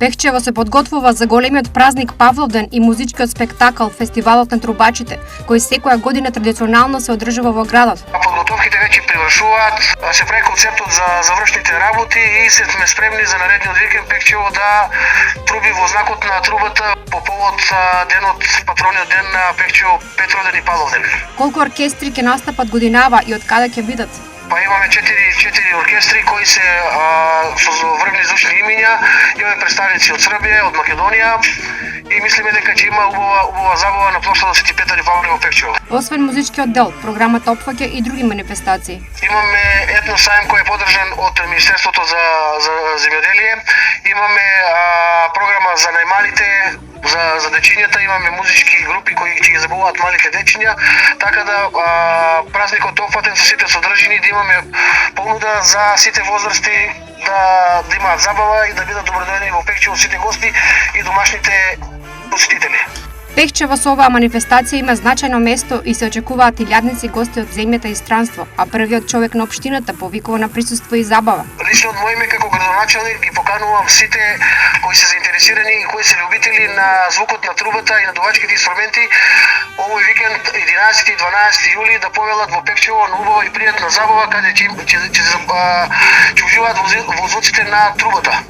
Пехчево се подготвува за големиот празник Павловден и музичкиот спектакл Фестивалот на трубачите, кој секоја година традиционално се одржува во градот. Подготовките веќе привршуваат, се прави концептот за завршните работи и се сме спремни за наредниот викенд Пехчево да труби во знакот на трубата по повод денот, патрониот ден на Пехчево, Петровден и Павловден. Колку оркестри ќе настапат годинава и од каде ќе бидат? Па имаме 4 оркестри кои се со врвни звучни имиња, имаме представници од Србија, од Македонија и мислиме дека ќе има убава забава на плоштадот Свети Петар и Павле во Пехчево. Освен музичкиот дел, програмата опфаќа и други манифестации. Имаме етно сајм кој е подржан од Министерството за земјоделие, имаме програма за најмалите, за дечињата, имаме музички групи кои ќе ги забавуваат малите дечиња, така да празникот опфатен со сите содржини, да имаме понуда за сите возрасти, да имаат забава и да бидат добродојдени во Пехчево сите гости и домашните посетители. Пехчево со оваа манифестација има значајно место и се очекуваат илјадници гости од земјата и странство, а првиот човек на општината повикува на присуство и забава. Лично од моје име како градоначалник ги поканувам сите кои се заинтересирани и кои се љубители на звукот на трубата и на дувачките инструменти овој викенд 11 и 12 јули да повелат во Пехчево на убава и пријатна забава каде ќе уживаат во звуците на трубата.